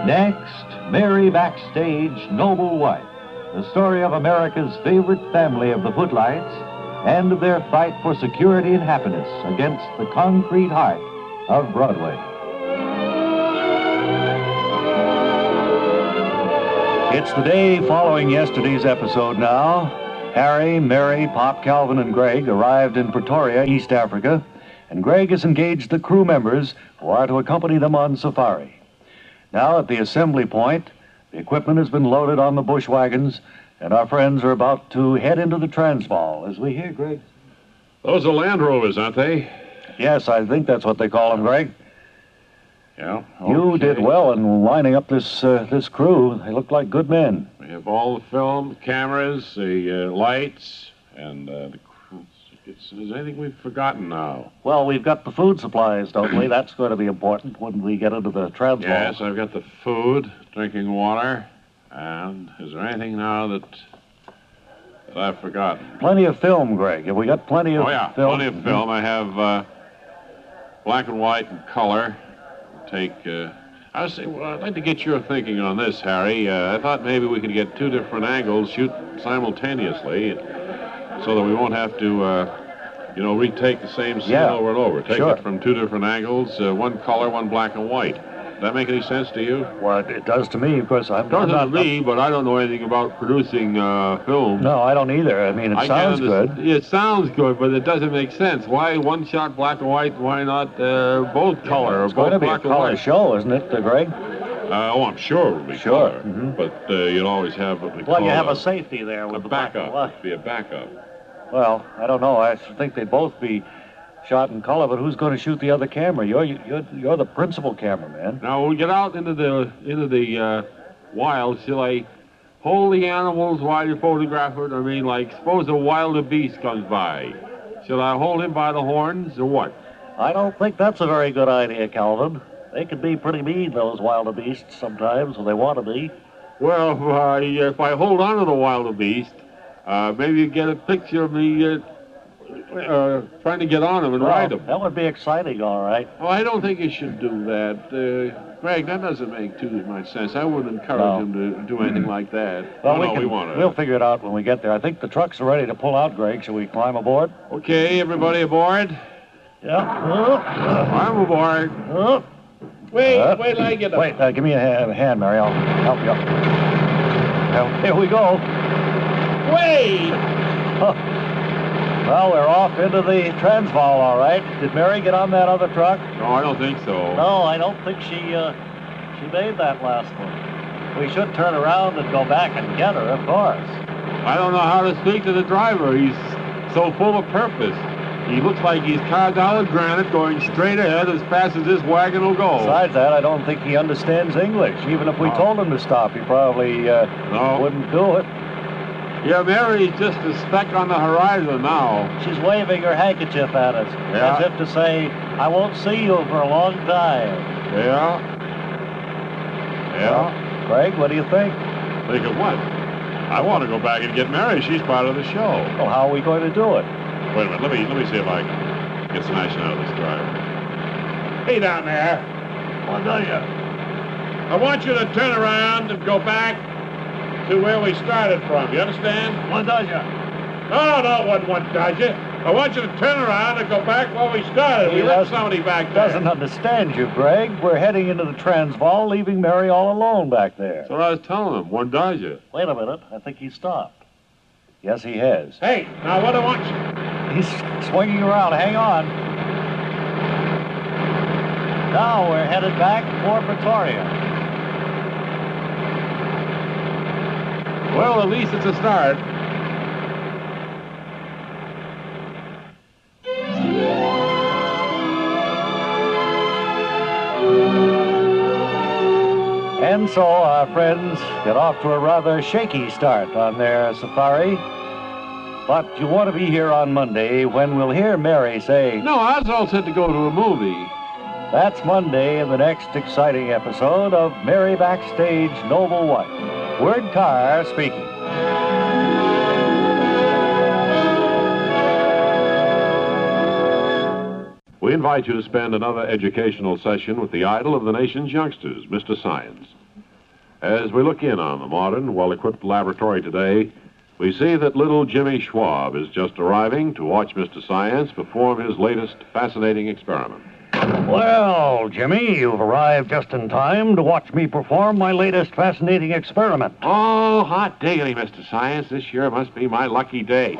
Next, Mary Backstayge, Noble Wife, the story of America's favorite family of the footlights and of their fight for security and happiness against the concrete heart of Broadway. It's the day following yesterday's episode now. Harry, Mary, Pop, Calvin, and Greg arrived in Pretoria, East Africa, and Greg has engaged the crew members who are to accompany them on safari. Now, at the assembly point, the equipment has been loaded on the bush wagons, and our friends are about to head into the Transvaal. As we hear, Greg? Those are Land Rovers, aren't they? Yes, I think that's what they call them, Greg. Yeah. Okay. You did well in lining up this crew. They look like good men. We have all the film, cameras, the lights, and the crew. Is there anything we've forgotten now? Well, we've got the food supplies, don't we? That's going to be important when we get into the Transvaal. Yes, I've got the food, drinking water, and is there anything now that I've forgotten? Plenty of film, Greg. Have we got plenty of film? Oh, yeah, plenty of film. I have black and white and color. I'd like to get your thinking on this, Harry. I thought maybe we could get two different angles, shoot simultaneously, so that we won't have to, retake the same scene over and over. Take it from two different angles, one color, one black and white. Does that make any sense to you? Well, it does to me, of course. It does to me, but I don't know anything about producing film. No, I don't either. I mean, it sounds good. It sounds good, but it doesn't make sense. Why one shot black and white? Why not both color? It's going to be a color show, isn't it, Greg? I'm sure it will be color. Mm-hmm. But you'll always have what we call you have a safety there with the backup. Be a backup. Well, I don't know. I think they'd both be shot in color, but who's going to shoot the other camera? You're the principal cameraman. Now, when we get out into the wild, shall I hold the animals while you photograph it? I mean, like, suppose a wild beast comes by. Shall I hold him by the horns, or what? I don't think that's a very good idea, Calvin. They can be pretty mean, those wildebeests, sometimes, when they want to be. Well, if I hold on to the wildebeest, maybe you get a picture of me trying to get on him and ride him. That would be exciting, all right. Well, I don't think you should do that. Greg, that doesn't make too much sense. I wouldn't encourage him to do anything like that. Well, we'll figure it out when we get there. I think the trucks are ready to pull out, Greg. Shall we climb aboard? Okay, everybody aboard? Yeah. I'm aboard. Wait till I get up. Wait, give me a hand, Mary. I'll help you up. Well, here we go. Wait! Well, we're off into the Transvaal, all right. Did Mary get on that other truck? No, I don't think so. No, I don't think she made that last one. We should turn around and go back and get her, of course. I don't know how to speak to the driver. He's so full of purpose. He looks like he's carved out of granite going straight ahead as fast as this wagon will go. Besides that, I don't think he understands English. Even if we told him to stop, he probably wouldn't do it. Yeah, Mary's just a speck on the horizon now. She's waving her handkerchief at us, as if to say, I won't see you for a long time. Yeah. Well, Greg, what do you think? Think of what? I want to go back and get Mary. She's part of the show. Well, how are we going to do it? Wait a minute. Let me see if I can get some action out of this driver. Hey, down there. What do you? I want you to turn around and go back to where we started from. You understand? What does you? No, what does you? I want you to turn around and go back where we started. We left somebody back there. Doesn't understand you, Greg. We're heading into the Transvaal, leaving Mary all alone back there. That's what I was telling him. What does you? Wait a minute. I think he stopped. Yes, he has. Hey, now what do I want you? He's swinging around. Hang on. Now we're headed back for Pretoria. Well, at least it's a start. And so our friends get off to a rather shaky start on their safari. But you want to be here on Monday when we'll hear Mary say, No, I was all set to go to a movie. That's Monday in the next exciting episode of Mary Backstage, Noble Wife. Word Carr speaking. We invite you to spend another educational session with the idol of the nation's youngsters, Mr. Science. As we look in on the modern, well-equipped laboratory today, we see that little Jimmy Schwab is just arriving to watch Mr. Science perform his latest fascinating experiment. Well, Jimmy, you've arrived just in time to watch me perform my latest fascinating experiment. Oh, hot diggity, Mr. Science. This sure must be my lucky day.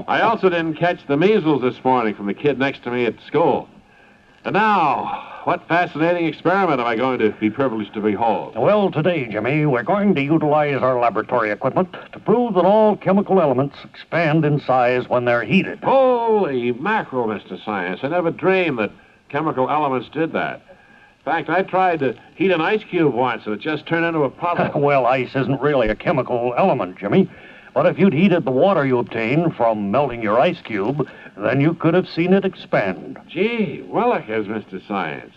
I also didn't catch the measles this morning from the kid next to me at school. And now, what fascinating experiment am I going to be privileged to behold? Well, today, Jimmy, we're going to utilize our laboratory equipment to prove that all chemical elements expand in size when they're heated. Holy mackerel, Mr. Science. I never dreamed that chemical elements did that. In fact, I tried to heat an ice cube once, and it just turned into a puddle. Well, ice isn't really a chemical element, Jimmy. But if you'd heated the water you obtained from melting your ice cube, then you could have seen it expand. Gee, willikers, Mr. Science.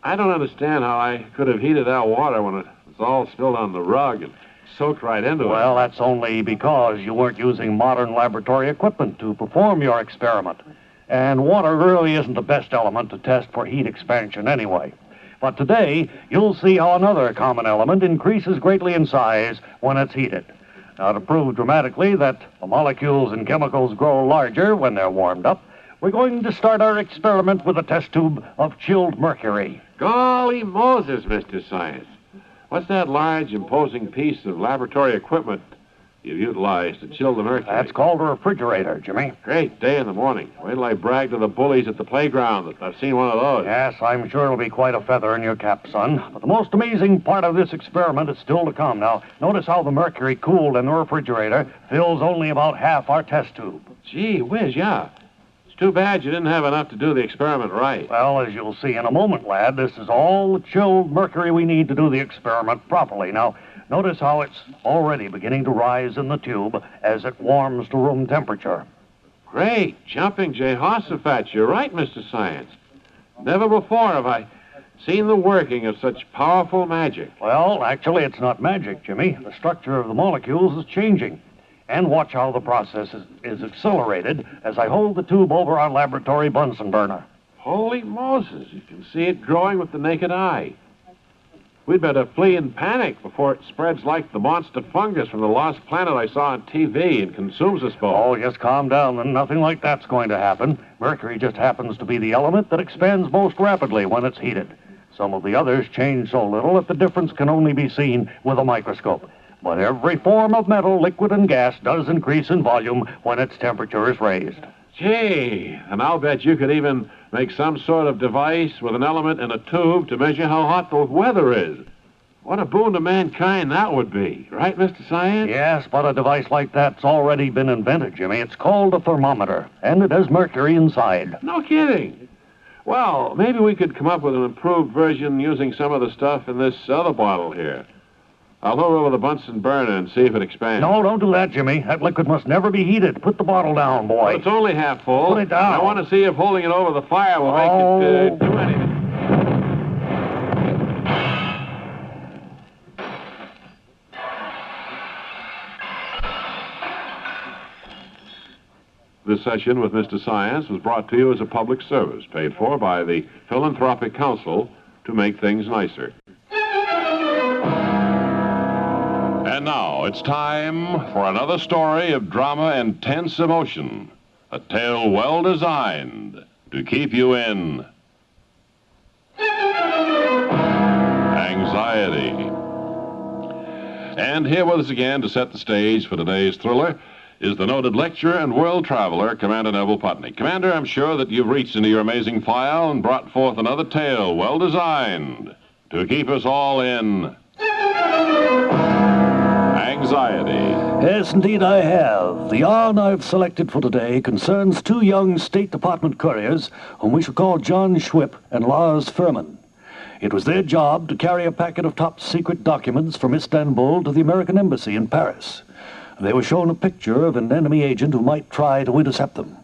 I don't understand how I could have heated that water when it was all spilled on the rug and soaked right into it. Well, that's only because you weren't using modern laboratory equipment to perform your experiment. And water really isn't the best element to test for heat expansion anyway. But today, you'll see how another common element increases greatly in size when it's heated. Now, to prove dramatically that the molecules and chemicals grow larger when they're warmed up, we're going to start our experiment with a test tube of chilled mercury. Golly Moses, Mr. Science. What's that large, imposing piece of laboratory equipment you've utilized to chill the mercury? That's called a refrigerator, Jimmy. Great day in the morning. Wait till I brag to the bullies at the playground that I've seen one of those. Yes, I'm sure it'll be quite a feather in your cap, son. But the most amazing part of this experiment is still to come. Now, notice how the mercury cooled in the refrigerator fills only about half our test tube. Gee whiz, yeah. It's too bad you didn't have enough to do the experiment right. Well, as you'll see in a moment, lad, this is all the chilled mercury we need to do the experiment properly. Now, notice how it's already beginning to rise in the tube as it warms to room temperature. Great. Jumping Jehoshaphat. You're right, Mr. Science. Never before have I seen the working of such powerful magic. Well, actually, it's not magic, Jimmy. The structure of the molecules is changing. And watch how the process is accelerated as I hold the tube over our laboratory Bunsen burner. Holy Moses. You can see it growing with the naked eye. We'd better flee in panic before it spreads like the monster fungus from the lost planet I saw on TV and consumes us both. Oh, just calm down, then. Nothing like that's going to happen. Mercury just happens to be the element that expands most rapidly when it's heated. Some of the others change so little that the difference can only be seen with a microscope. But every form of metal, liquid, and gas does increase in volume when its temperature is raised. Gee, and I'll bet you could even make some sort of device with an element in a tube to measure how hot the weather is. What a boon to mankind that would be. Right, Mr. Science? Yes, but a device like that's already been invented, Jimmy. It's called a thermometer, and it has mercury inside. No kidding. Well, maybe we could come up with an improved version using some of the stuff in this other bottle here. I'll hold over the Bunsen burner and see if it expands. No, don't do that, Jimmy. That liquid must never be heated. Put the bottle down, boy. Well, it's only half full. Put it down. I want to see if holding it over the fire will make it do anything. This session with Mr. Science was brought to you as a public service, paid for by the Philanthropic Council to make things nicer. And now it's time for another story of drama and tense emotion. A tale well designed to keep you in anxiety. And here with us again to set the stage for today's thriller is the noted lecturer and world traveler, Commander Neville Putney. Commander, I'm sure that you've reached into your amazing file and brought forth another tale well designed to keep us all in anxiety. Yes, indeed I have. The yarn I've selected for today concerns two young State Department couriers whom we shall call John Schwipp and Lars Furman. It was their job to carry a packet of top-secret documents from Istanbul to the American Embassy in Paris. They were shown a picture of an enemy agent who might try to intercept them.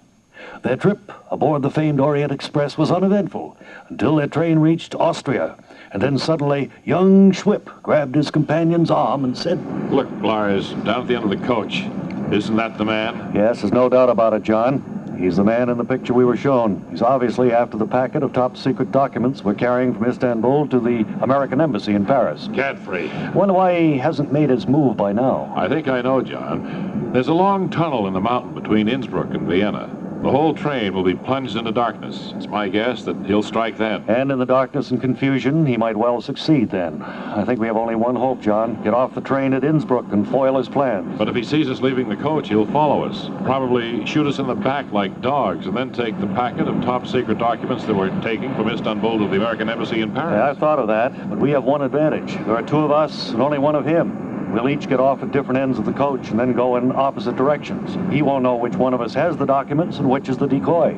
Their trip aboard the famed Orient Express was uneventful until their train reached Austria. And then suddenly, young Schwipp grabbed his companion's arm and said, Look, Lars, down at the end of the coach. Isn't that the man? Yes, there's no doubt about it, John. He's the man in the picture we were shown. He's obviously after the packet of top-secret documents we're carrying from Istanbul to the American Embassy in Paris. Godfrey. Wonder why he hasn't made his move by now. I think I know, John. There's a long tunnel in the mountain between Innsbruck and Vienna. The whole train will be plunged into darkness. It's my guess that he'll strike then. And in the darkness and confusion, he might well succeed then. I think we have only one hope, John. Get off the train at Innsbruck and foil his plans. But if he sees us leaving the coach, he'll follow us. Probably shoot us in the back like dogs, and then take the packet of top-secret documents that we're taking from Istanbul to the American Embassy in Paris. Yeah, I've thought of that, but we have one advantage. There are two of us and only one of him. We'll each get off at different ends of the coach and then go in opposite directions. He won't know which one of us has the documents and which is the decoy.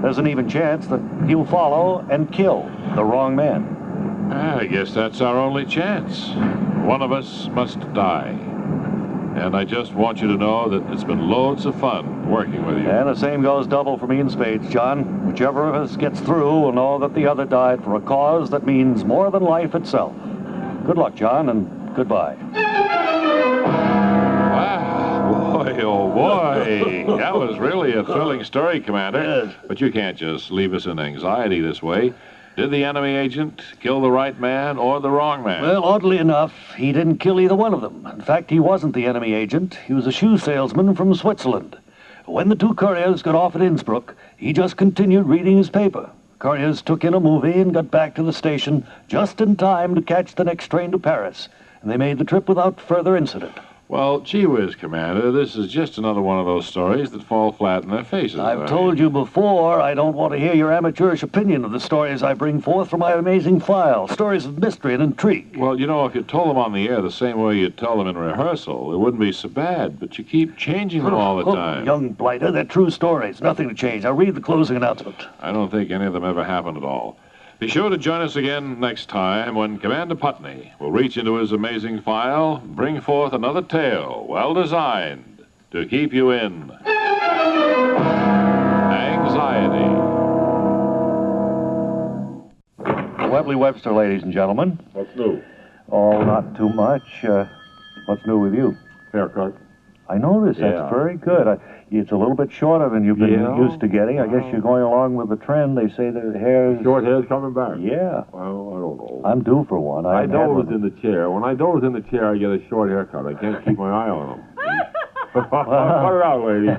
There's an even chance that he'll follow and kill the wrong man. I guess that's our only chance. One of us must die. And I just want you to know that it's been loads of fun working with you. And the same goes double for me in spades, John. Whichever of us gets through will know that the other died for a cause that means more than life itself. Good luck, John, and goodbye. Wow, boy, oh boy. That was really a thrilling story, Commander. Yes. But you can't just leave us in anxiety this way. Did the enemy agent kill the right man or the wrong man? Well, oddly enough, he didn't kill either one of them. In fact, he wasn't the enemy agent. He was a shoe salesman from Switzerland. When the two couriers got off at Innsbruck, he just continued reading his paper. Couriers took in a movie and got back to the station just in time to catch the next train to Paris. And they made the trip without further incident. Well, gee whiz, Commander, this is just another one of those stories that fall flat in their faces. I've told you before, I don't want to hear your amateurish opinion of the stories I bring forth from my amazing file. Stories of mystery and intrigue. Well, you know, if you told them on the air the same way you tell them in rehearsal, it wouldn't be so bad, but you keep changing them all the time. Young blighter, they're true stories. Nothing to change. I'll read the closing announcement. I don't think any of them ever happened at all. Be sure to join us again next time when Commander Putney will reach into his amazing file and bring forth another tale well designed to keep you in anxiety. Webley Webster, ladies and gentlemen. What's new? Oh, not too much. What's new with you? Haircut. I noticed. Yeah. That's very good. It's a little bit shorter than you've been used to getting. I guess you're going along with the trend. They say the hair's... Short hair's coming back. Yeah. Well, I don't know. I'm due for one. I doze in the chair. When I doze in the chair, I get a short haircut. I can't keep my eye on them. Put it out, lady.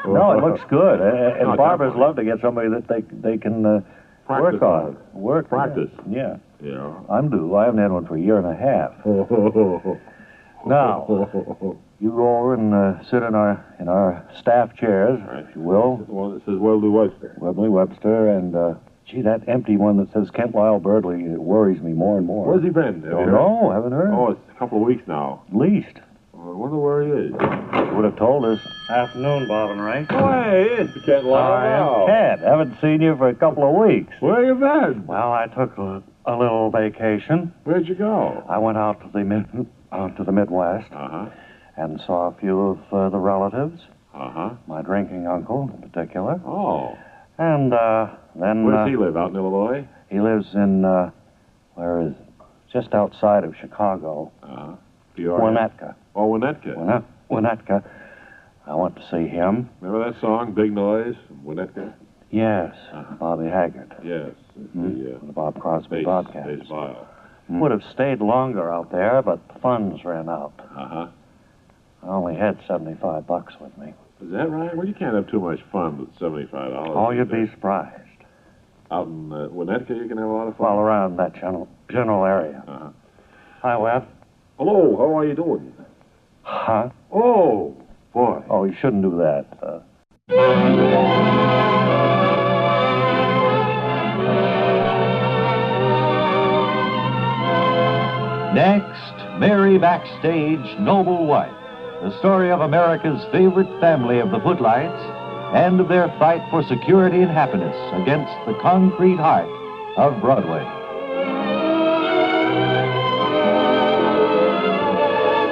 No, it looks good. And Not barbers that love to get somebody that they can work on. Practice. Yeah. Yeah. I'm due. I haven't had one for a year and a half. Now, you go over and sit in our staff chairs, if you will. The one that says Webley Webster. Webley Webster, and gee, that empty one that says Kent Lyle Birdley, it worries me more and more. Where's he been? Don't know, haven't heard. Oh, it's a couple of weeks now. At least. I wonder where he is. Would have told us. Afternoon, Bob and Ray. Oh, hey, it's Kent Lyle. Ted, haven't seen you for a couple of weeks. Where you been? Well, I took a little vacation. Where'd you go? I went out to the Midwest Uh-huh. and saw a few of the relatives. Uh-huh. My drinking uncle, in particular. Oh. And then... Where does he live? Out in Illinois? He lives in, where is it? Just outside of Chicago. Uh-huh. Winnetka. Oh, Winnetka. Winnetka. I went to see him. Remember that song, Big Noise, Winnetka? Yes, Bobby Haggard. Yes. The Bob Crosby Bass broadcast. viol. Would have stayed longer out there, but the funds ran out. Uh-huh. I only had $75 with me. Is that right? Well, you can't have too much fun with $75. Oh, you'd be surprised. Out in Winnetka, you can have a lot of fun. Well, around that general area. Uh-huh. Hi, Web. Hello, how are you doing? Huh? Oh, boy. Oh, you shouldn't do that. Next, Mary Backstayge, Noble Wife, the story of America's favorite family of the Footlights and of their fight for security and happiness against the concrete heart of Broadway.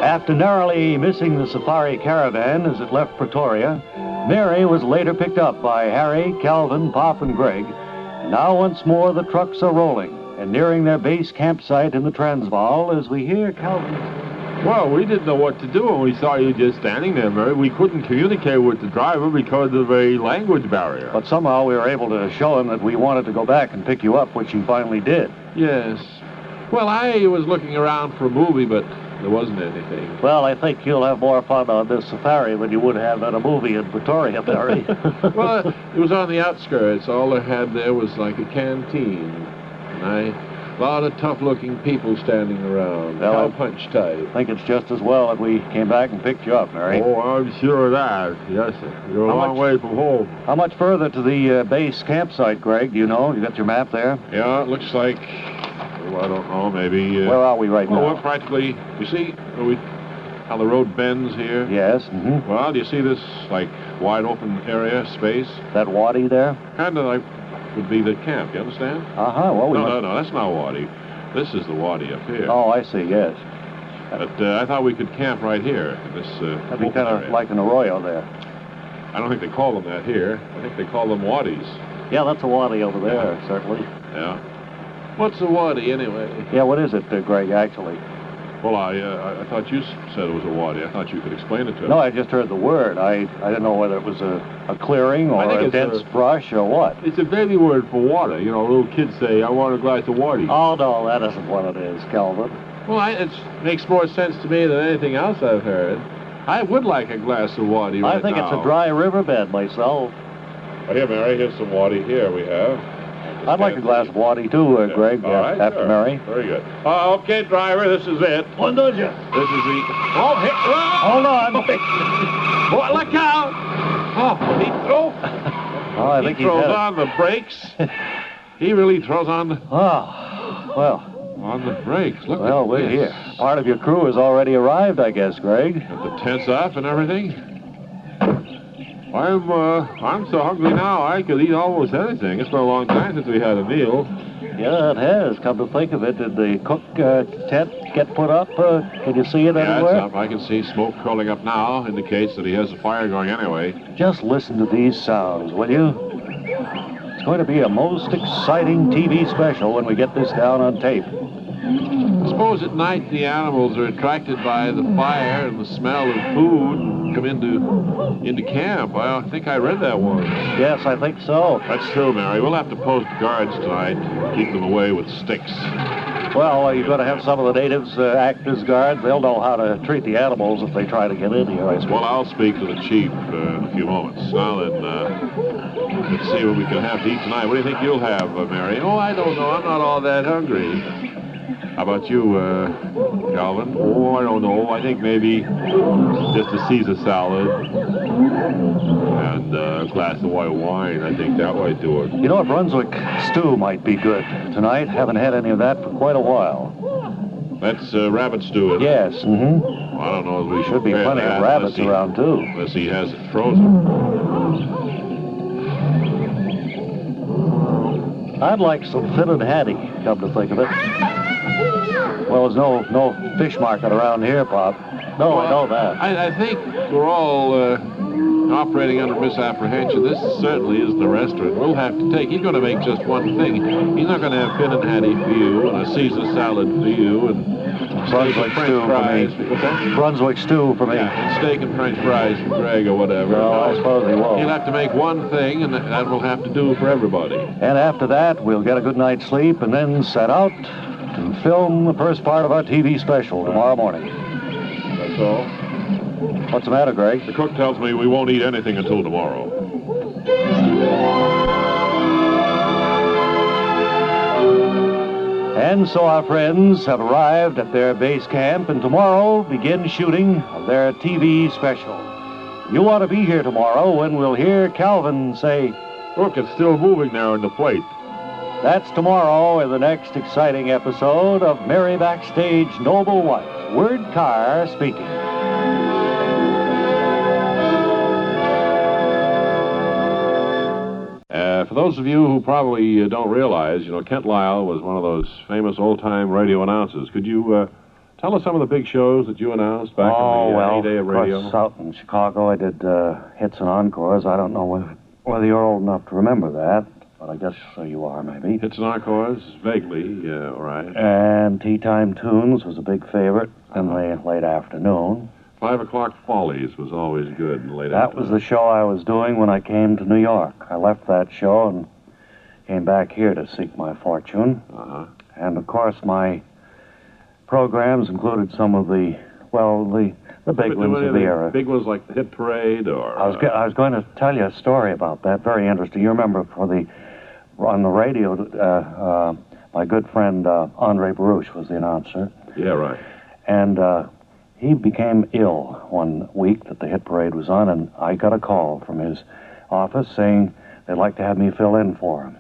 After narrowly missing the safari caravan as it left Pretoria, Mary was later picked up by Harry, Calvin, Pop, and Greg. And now once more the trucks are rolling and nearing their base campsite in the Transvaal as we hear Calvin... Well, we didn't know what to do when we saw you just standing there, Mary. We couldn't communicate with the driver because of a language barrier. But somehow we were able to show him that we wanted to go back and pick you up, which he finally did. Yes. Well, I was looking around for a movie, but there wasn't anything. Well, I think you'll have more fun on this safari than you would have at a movie in Pretoria, Mary. Well, it was on the outskirts. All they had there was like a canteen. And a lot of tough-looking people standing around, Well, cowpunch type. I think it's just as well that we came back and picked you up, Mary. Oh, I'm sure of that. Yes, sir. You're a long way from home. How much further to the base campsite, Greg? Do you know? You got your map there? Yeah, it looks like, oh, I don't know, maybe... Where are we right now? Well, we're practically, you see how the road bends here? Yes. Mm-hmm. Well, do you see this, like, wide open area, space? That wadi there? Kind of like would be the camp, you understand? Uh-huh. Well, No, that's not wadi. This is the wadi up here. Oh, I see, yes. But I thought we could camp right here in this That'd be open kind of area. like an arroyo there. I don't think they call them that here. I think they call them wadis. Yeah, that's a wadi over there, certainly. Yeah. What's a wadi, anyway? Yeah, what is it, Greg, actually? Well, I thought you said it was a wadi. I thought you could explain it to us. No, I just heard the word. I didn't know whether it was a clearing or a dense brush or what. It's a baby word for water. You know, little kids say, I want a glass of water. Oh, no, that isn't what it is, Calvin. Well, it makes more sense to me than anything else I've heard. I would like a glass of wadi right now. I think it's a dry riverbed myself. Oh, here, Mary, here's some wadi here we have. I'd like a glass of wadi, too, Greg, All right, after sure. Mary. Very good. Okay, driver, this is it. What does you? This is the... Oh, hey, Hold on. oh, look out! Oh, he throws... Oh, I think he throws had it. on the brakes. He really throws on the... Oh, well... On the brakes. Look Well, at we're this. here. Part of your crew has already arrived, I guess, Greg. Got the tents up and everything. I'm so hungry now, I could eat almost anything. It's been a long time since we had a meal. Yeah, it has. Come to think of it, did the cook tent get put up? Can you see it Yeah, anywhere? it's up. I can see smoke curling up now. Indicates that he has a fire going anyway. Just listen to these sounds, will you? It's going to be a most exciting TV special when we get this down on tape. I suppose at night the animals are attracted by the fire and the smell of food and come into camp. I think I read that once. Yes, I think so. That's true, Mary. We'll have to post guards tonight. Keep them away with sticks. Well, you're going to have some of the natives act as guards. They'll know how to treat the animals if they try to get in here, I suppose. Well, I'll speak to the chief in a few moments. Now then, let's see what we can have to eat tonight. What do you think you'll have, Mary? Oh, I don't know. I'm not all that hungry. How about you, Calvin? Oh, I don't know. I think maybe just a Caesar salad and a glass of white wine. I think that might do it. You know, a Brunswick stew might be good tonight. Haven't had any of that for quite a while. That's rabbit stew, isn't it? Yes, mm-hmm. Well, I don't know if we should Should be prepare plenty that of rabbits unless around, too. Unless he has it frozen. I'd like some fitted hattie, come to think of it. Well, there's no fish market around here, Pop. No, Well, I know that. I think we're all operating under misapprehension. This certainly is the restaurant. We'll have to take. He's going to make just one thing. He's not going to have fin and hattie for you and a Caesar salad for you and Brunswick French stew fries. for me. What's that? Brunswick stew for me. Yeah, and steak and French fries for Greg or whatever. Well, I suppose he He'll will. have to make one thing, and that will have to do for everybody. And after that, we'll get a good night's sleep and then set out and film the first part of our TV special tomorrow morning. That's all. What's the matter, Greg? The cook tells me we won't eat anything until tomorrow. And so our friends have arrived at their base camp, and tomorrow begin shooting of their TV special. You want to be here tomorrow when we'll hear Calvin say, Look, it's still moving there on the plate. that's tomorrow in the next exciting episode of Mary Backstayge Noble Wife. Word Carr speaking. For those of you who probably don't realize, you know, Kent Lyle was one of those famous old-time radio announcers. Could you tell us some of the big shows that you announced back in the heyday of radio? Of course, out in Chicago, I did hits and encores. I don't know whether you're old enough to remember that. but I guess you are, maybe. Hits and encores, vaguely, all right. And Tea Time Tunes was a big favorite in the late afternoon. 5 o'clock Follies was always good in the late That afternoon. was the show I was doing when I came to New York. I left that show and came back here to seek my fortune. Uh-huh. And, of course, my programs included some of the big ones of the era. Big ones like the Hit Parade or... I was going to tell you a story about that. Very interesting. You remember on the radio, my good friend Andre Baruch was the announcer. Yeah, right. And he became ill one week that the Hit Parade was on, and I got a call from his office saying they'd like to have me fill in for him.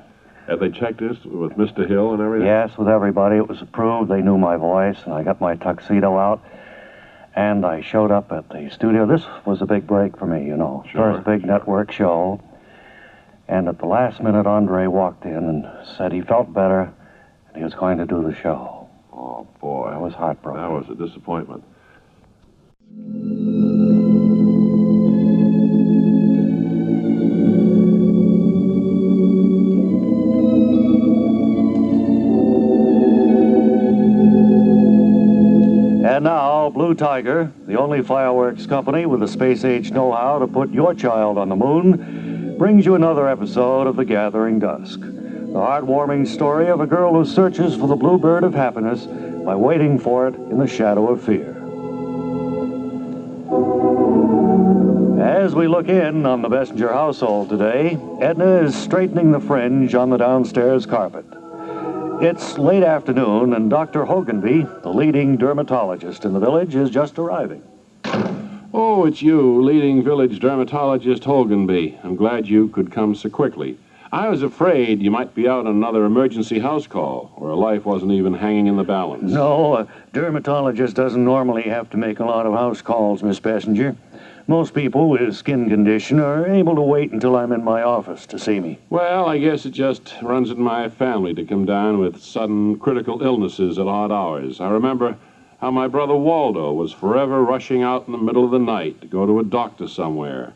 Had they checked this with Mr. Hill and everything? Yes, with everybody. It was approved. They knew my voice, and I got my tuxedo out, and I showed up at the studio. This was a big break for me, you know. Sure. First big network show. And at the last minute, Andre walked in and said he felt better, and he was going to do the show. Oh, boy. I was heartbroken. That was a disappointment. And now, Blue Tiger, the only fireworks company with the space-age know-how to put your child on the moon, brings you another episode of The Gathering Dusk, the heartwarming story of a girl who searches for the bluebird of happiness by waiting for it in the shadow of fear. As we look in on the Bessinger household today, Edna is straightening the fringe on the downstairs carpet. It's late afternoon, and Dr. Hoganby, the leading dermatologist in the village, is just arriving. Oh, it's you, leading village dermatologist Hoganby. I'm glad you could come so quickly. I was afraid you might be out on another emergency house call, or a life wasn't even hanging in the balance. No, a dermatologist doesn't normally have to make a lot of house calls, Miss Bessinger. Most people with skin condition are able to wait until I'm in my office to see me. Well, I guess it just runs in my family to come down with sudden critical illnesses at odd hours. I remember how my brother Waldo was forever rushing out in the middle of the night to go to a doctor somewhere.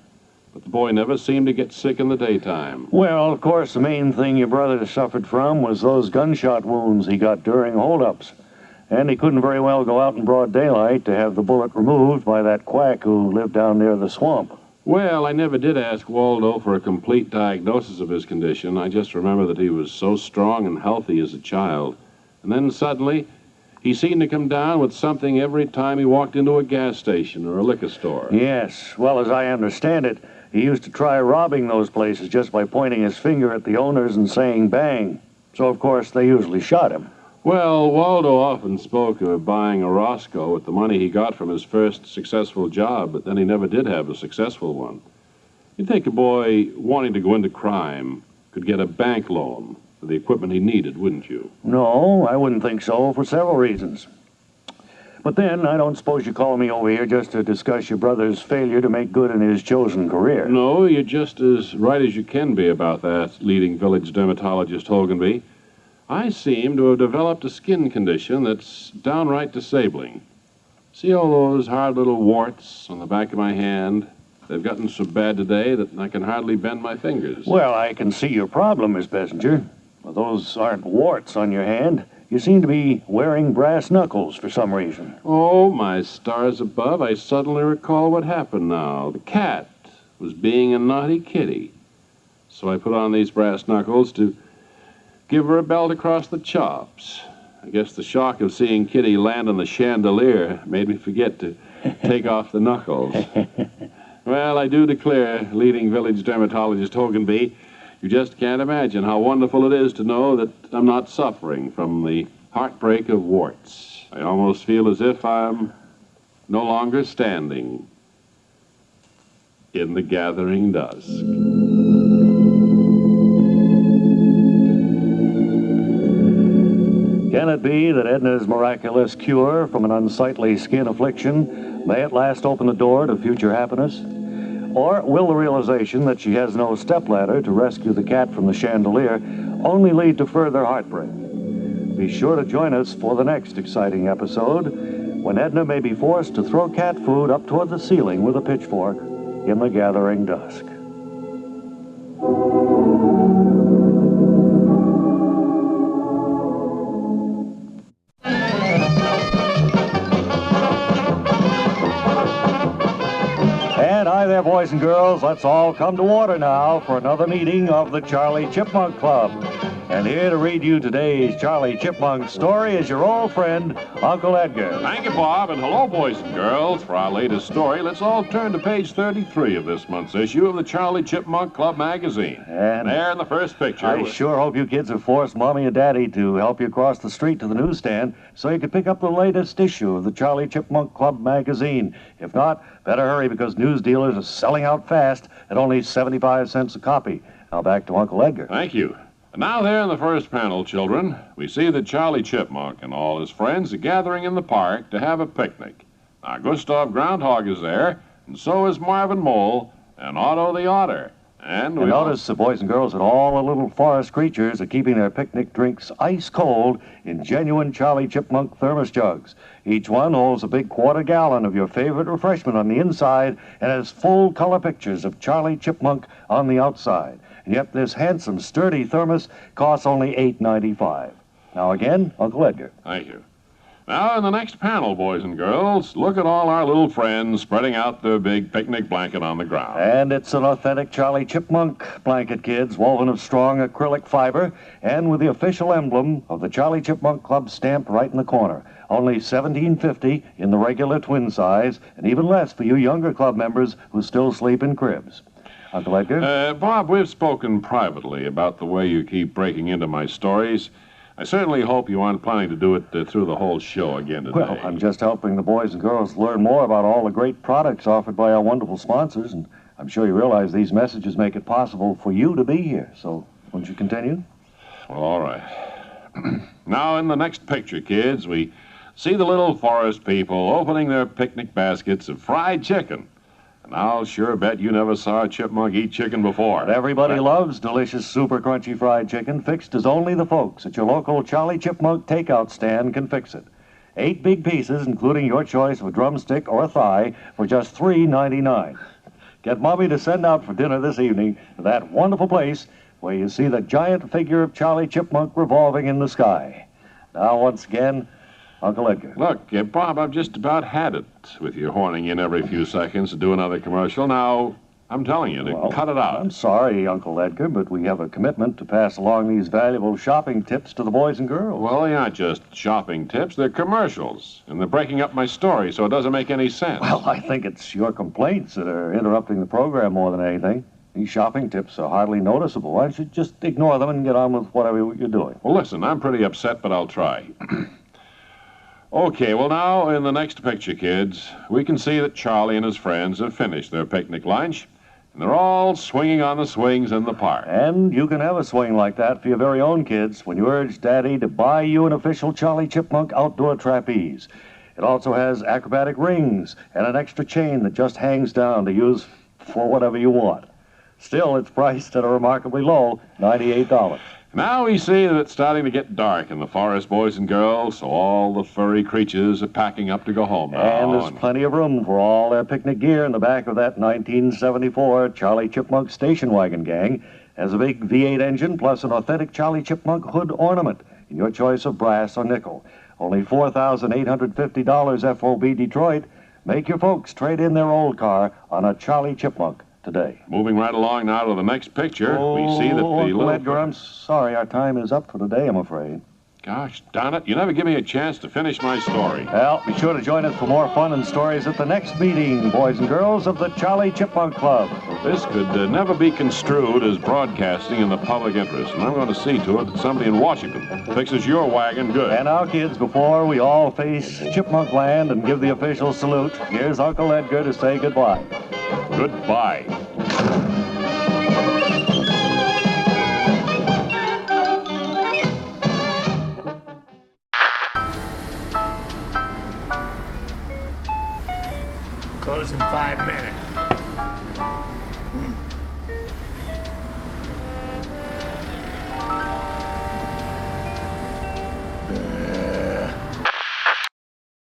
But the boy never seemed to get sick in the daytime. Well, of course, the main thing your brother suffered from was those gunshot wounds he got during holdups. And he couldn't very well go out in broad daylight to have the bullet removed by that quack who lived down near the swamp. Well, I never did ask Waldo for a complete diagnosis of his condition. I just remember that he was so strong and healthy as a child. And then suddenly, he seemed to come down with something every time he walked into a gas station or a liquor store. Yes, well, as I understand it, he used to try robbing those places just by pointing his finger at the owners and saying bang. So, of course, they usually shot him. Well, Waldo often spoke of buying a Roscoe with the money he got from his first successful job, but then he never did have a successful one. You'd think a boy wanting to go into crime could get a bank loan for the equipment he needed, wouldn't you? No, I wouldn't think so, for several reasons. But then, I don't suppose you call me over here just to discuss your brother's failure to make good in his chosen career. No, you're just as right as you can be about that, leading village dermatologist Hoganby. I seem to have developed a skin condition that's downright disabling. See all those hard little warts on the back of my hand? They've gotten so bad today that I can hardly bend my fingers. Well, I can see your problem, Miss Bessinger. Well, those aren't warts on your hand. You seem to be wearing brass knuckles for some reason. Oh, my stars above, I suddenly recall what happened now. The cat was being a naughty kitty. So I put on these brass knuckles to give her a belt across the chops. I guess the shock of seeing Kitty land on the chandelier made me forget to take off the knuckles. Well, I do declare, leading village dermatologist Hoganby, you just can't imagine how wonderful it is to know that I'm not suffering from the heartbreak of warts. I almost feel as if I'm no longer standing in the gathering dusk. Can it be that Edna's miraculous cure from an unsightly skin affliction may at last open the door to future happiness? Or will the realization that she has no stepladder to rescue the cat from the chandelier only lead to further heartbreak? Be sure to join us for the next exciting episode, when Edna may be forced to throw cat food up toward the ceiling with a pitchfork in the gathering dusk. there, boys and girls. Let's all come to order now for another meeting of the Charlie Chipmunk Club. And here to read you today's Charlie Chipmunk story is your old friend, Uncle Edgar. Thank you, Bob, and hello, boys and girls. For our latest story, let's all turn to page 33 of this month's issue of the Charlie Chipmunk Club magazine. And there in the first picture. I sure hope you kids have forced Mommy and Daddy to help you across the street to the newsstand so you can pick up the latest issue of the Charlie Chipmunk Club magazine. If not, better hurry because news dealers are selling out fast at only 75 cents a copy. Now back to Uncle Edgar. Thank you. And now there in the first panel, children, we see that Charlie Chipmunk and all his friends are gathering in the park to have a picnic. Now, Gustav Groundhog is there, and so is Marvin Mole and Otto the Otter. And notice, boys and girls, that all the little forest creatures are keeping their picnic drinks ice cold in genuine Charlie Chipmunk thermos jugs. Each one holds a big quarter-gallon of your favorite refreshment on the inside and has full color pictures of Charlie Chipmunk on the outside. And yet this handsome, sturdy thermos costs only $8.95. Now again, Uncle Edgar. Thank you. Now, in the next panel, boys and girls, look at all our little friends spreading out their big picnic blanket on the ground. And it's an authentic Charlie Chipmunk blanket, kids, woven of strong acrylic fiber and with the official emblem of the Charlie Chipmunk Club stamped right in the corner. Only $17.50 in the regular twin size, and even less for you younger club members who still sleep in cribs. Uncle Edgar? Bob, we've spoken privately about the way you keep breaking into my stories. I certainly hope you aren't planning to do it through the whole show again today. Well, I'm just helping the boys and girls learn more about all the great products offered by our wonderful sponsors, and I'm sure you realize these messages make it possible for you to be here. So, won't you continue? Well, all right. Now, in the next picture, kids, we see the little forest people opening their picnic baskets of fried chicken. And I'll sure bet you never saw a chipmunk eat chicken before. But everybody loves delicious, super crunchy fried chicken, fixed as only the folks at your local Charlie Chipmunk takeout stand can fix it. 8 big pieces, including your choice of a drumstick or a thigh, for just $3.99. Get Mommy to send out for dinner this evening to that wonderful place where you see the giant figure of Charlie Chipmunk revolving in the sky. Now, once again, Uncle Edgar. Look, Bob, I've just about had it with you horning in every few seconds to do another commercial. Now, I'm telling you to cut it out. I'm sorry, Uncle Edgar, but we have a commitment to pass along these valuable shopping tips to the boys and girls. Well, they aren't just shopping tips. They're commercials, and they're breaking up my story, so it doesn't make any sense. Well, I think it's your complaints that are interrupting the program more than anything. These shopping tips are hardly noticeable. Why don't you just ignore them and get on with whatever you're doing? Well, listen, I'm pretty upset, but I'll try. Okay, well, now, in the next picture, kids, we can see that Charlie and his friends have finished their picnic lunch, and they're all swinging on the swings in the park. And you can have a swing like that for your very own kids when you urge Daddy to buy you an official Charlie Chipmunk outdoor trapeze. It also has acrobatic rings and an extra chain that just hangs down to use for whatever you want. Still, it's priced at a remarkably low $98. Now we see that it's starting to get dark in the forest, boys and girls, so all the furry creatures are packing up to go home now. And there's plenty of room for all their picnic gear in the back of that 1974 Charlie Chipmunk station wagon gang. Has a big V8 engine plus an authentic Charlie Chipmunk hood ornament in your choice of brass or nickel. Only $4,850 FOB Detroit. Make your folks trade in their old car on a Charlie Chipmunk today. Moving right along now to the next picture, we see that the little... Edgar, I'm sorry. Our time is up for today, I'm afraid. Gosh darn it, you never give me a chance to finish my story. Well, be sure to join us for more fun and stories at the next meeting, boys and girls of the Charlie Chipmunk Club. This could never be construed as broadcasting in the public interest, and I'm going to see to it that somebody in Washington fixes your wagon good. And now, kids, before we all face Chipmunk Land and give the official salute, here's Uncle Edgar to say goodbye. Goodbye. Close in 5 minutes.